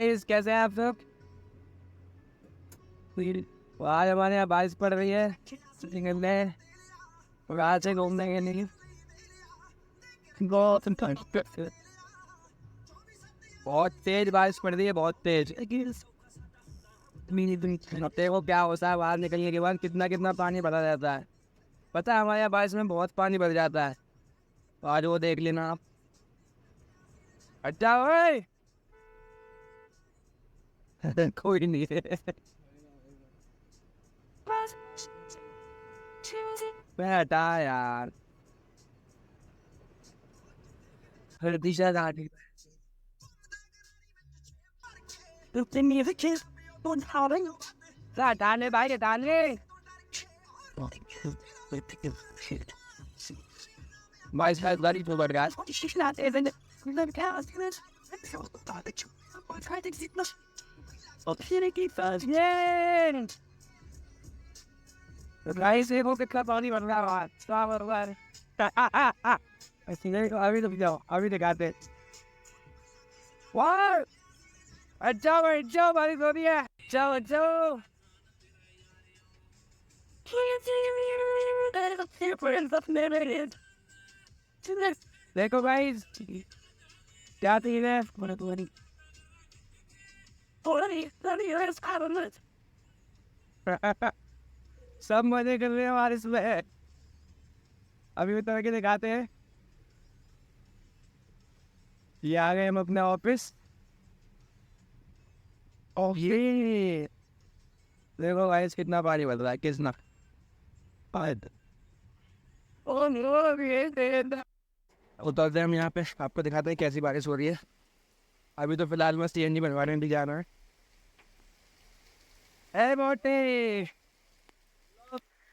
कैसे हैं आप सब? आज हमारे यहाँ बारिश पड़ रही है, निकलने रात से घूमने के लिए। बहुत तेज बारिश पड़ रही है, बहुत तेज। देखो क्या होता है बाहर निकलने के बाद, कितना कितना पानी भरा रहता है। पता है हमारे यहाँ बारिश में बहुत पानी भर जाता है, तो आज वो देख लेना आप। अच्छा ओए कोई नहीं है। बेटा यार हर दिशा गाड़ी डाले भाई डाले। भाई शायद गाड़ी तो बढ़ गया। राइस देखो कितना पानी बन रहा है। अभी तो जाओ, अभी दिखाते। वाह अच्छा अच्छा बारिश हो रही है। जाओ जाओ देखो गाइस क्या सीन है। सब मजे कर रहे हैं बारिश में। अभी उतर के दिखाते हैं। ये आ गए हम अपने ऑफिस। और ये देखो गाइस कितना पानी बन रहा है, कितना उतरते हैं हम यहाँ पे, आपको दिखाते हैं कैसी बारिश हो रही है। अभी तो फिलहाल मैं सीएनजी बनवाने नहीं जाना है। ए मोटे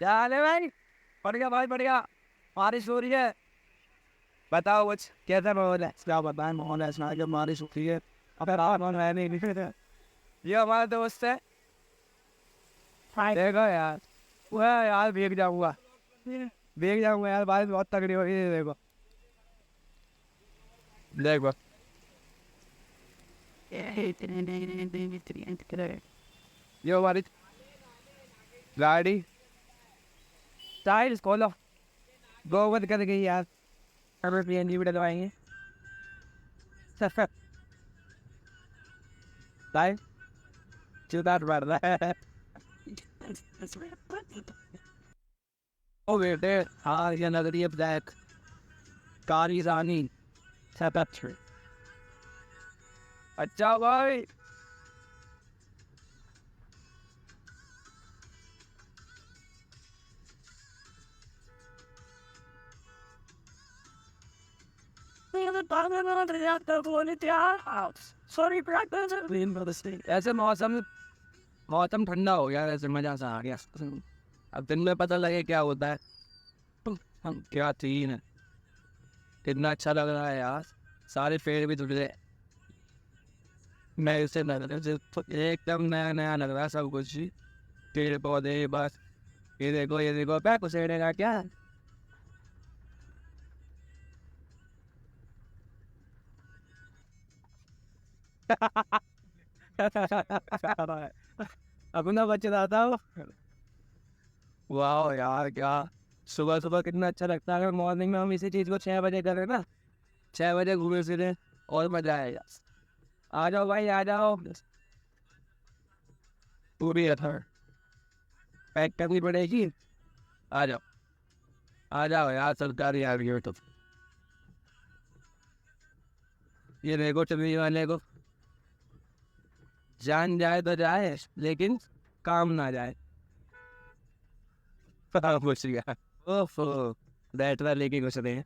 चले भाई, बढ़ गया भाई बढ़ गया। बारिश हो रही है, बताओ कुछ कैसा माहौल है? क्या बताएं, माहौल ऐसा जब बारिश होती है। अब माहौल है नहीं। ये हमारा दोस्त है, देखो यार। वह यार भीग जाऊंगा यार, बारिश बहुत तगड़ी हो रही है। देखो देखो ये हमारी गाड़ी टाइल्स खोलो, गोबर कर गई यार। हमें पीएनजी भी डलवाएंगे। टाइल चुदार मार रहा है। ओ बेटे हाँ, ये नगरी है ब्लैक काली रानी। अच्छा भाई ऐसे मौसम मौसम ठंडा हो गया, ऐसे मजा सा आ गया। अब दिन में पता लगे क्या होता है। हम क्या सीन है, कितना अच्छा लग रहा है यार। सारे पेड़ भी धुल गए, नए से लग रहे, एकदम नया नया लग रहा है सब कुछ ही। पेड़ पौधे बस। ये देखो पैक उसेड़ेगा क्या? अपना बच रहा था वो। वाह यार क्या सुबह सुबह कितना अच्छा लगता है। मॉर्निंग में हम इसी चीज को 6 बजे करें ना, 6 बजे घूमे फिरे और मजा आएगा। आ जाओ भाई आ जाओ। पूरी था पैक करनी पड़ेगी। आ जाओ आ जाओ यार, सरकारी आ गई हो तो। ये देखो चलने वाले को, जान जाए तो जाए लेकिन काम ना जाए। घुस गया। ओफो बैटरा लेके घुस रहे हैं।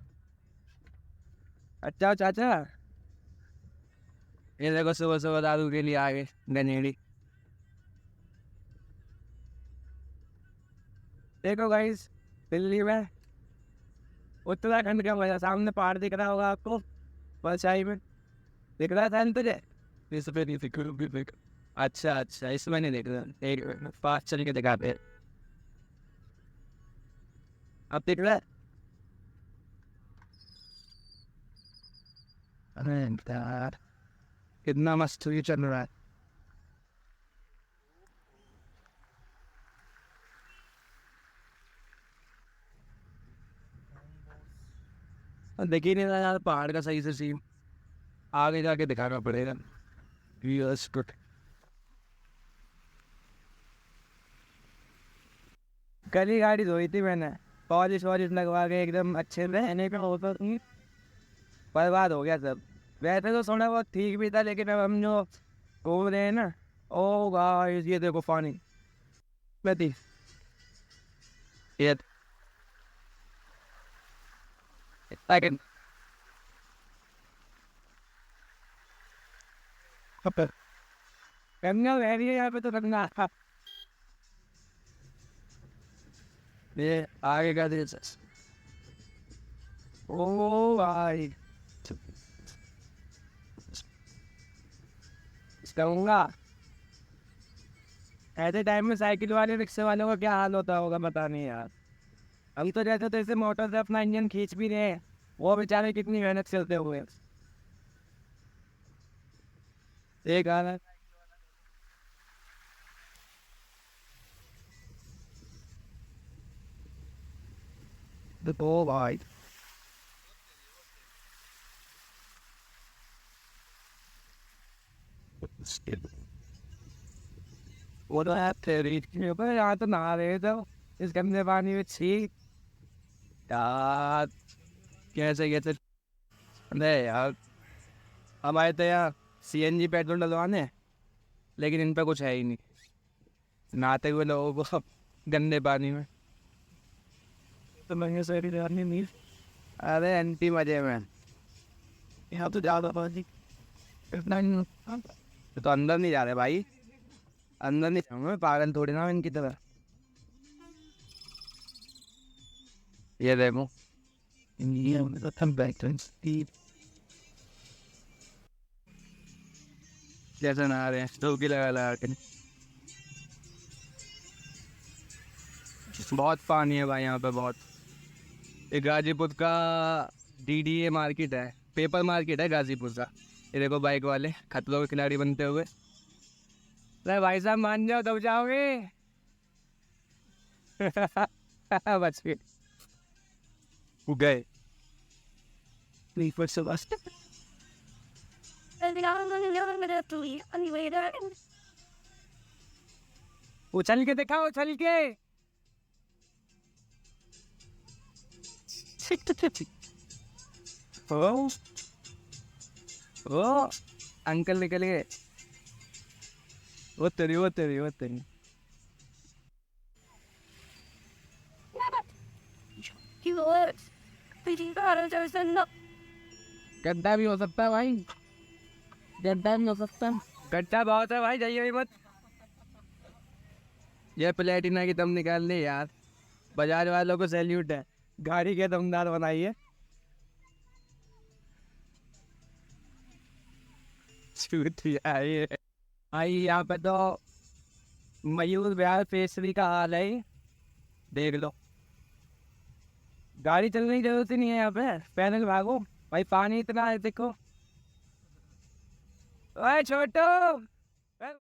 अच्छा चाचा ये देखो सुबह सुबह दादू के लिए आ गए गनेड़ी। देखो गाइस दिल्ली में उत्तराखंड का मजा, सामने पहाड़ दिख रहा होगा आपको परछाई में, दिख रहा था ना तुझे? इस पे नहीं दिख। अच्छा अच्छा इसमें नहीं दिख रहा, एक मिनट, पास चल के दिखाते हैं। अब दिख रहा है? अरे यार कितना मस्त ये चल रहा है। देखिए नहीं रहा यार पहाड़ का सही से सीन, आगे जाके दिखाना पड़ेगा। Yes, good. कल ही गाड़ी धोई थी मैंने, पॉलिश वॉलिश लगवा के एकदम अच्छे से, रहने का होता नहीं, बर्बाद हो गया सब। वैसे तो थोड़ा बहुत ठीक भी था, लेकिन अब हम जो घूम रहे हैं ना, ओ गाइस ये देखो पानी बेटी, ये सेकंड गंगा बह रही है यहाँ पे तो गंगा। ये आगे का देश, ओ भाई गंगा। ऐसे टाइम में साइकिल वाले रिक्शे वालों का क्या हाल होता होगा पता नहीं यार। हम तो जैसे तैसे मोटर से अपना इंजन खींच भी रहे हैं, वो बेचारे कितनी मेहनत चलते हुए। एक गाना ओ भाई, वो तो है तेरी, यहाँ तो नहा रहे थे इस गंदे पानी में, छी यार, कैसे कैसे। नहीं यार, हमारे तो यहाँ सीएनजी पेट्रोल डलवाने, लेकिन इन पे कुछ है ही नहीं, नहाते हुए लोगों को गंदे पानी में। तो महंगे से नहीं, अरे एंटी मजे में यहाँ तो ज़्यादा पानी इतना नहीं। तो अंदर नहीं जा रहे भाई, अंदर नहीं जाऊंगा, पागल थोड़ी ना इनकी तरह। ये देखो ये थम बैक जैसे नहा रहे हैं डुबकी लगा लगा के। बहुत पानी है भाई यहाँ पे बहुत। ये गाजीपुर का डीडीए मार्केट है, पेपर मार्केट है गाजीपुर का। ये देखो बाइक वाले खतरों के खिलाड़ी बनते हुए। अरे भाई साहब मान जाओ, दब जाओगे। बच गए, गए बस। उछल के दिखाओ, उछल के। ओ ओ अंकल निकल गए, वो तेरी वो तेरी वो तेरी। गड्ढा भी हो सकता है भाई, गड्ढा भी हो सकता है, गड्ढा बहुत है भाई, जाइए मत। ये प्लेटिना की दम निकाल ली यार, बाजार वालों को सैल्यूट है, गाड़ी के दमदार बनाई है। भाई यहाँ पे तो मयूर विहार पेशरी का हाल है, देख लो। गाड़ी चलने की जरूरत ही नहीं है यहाँ पे, पैदल भागो भाई, पानी इतना है देखो। ओए छोटू।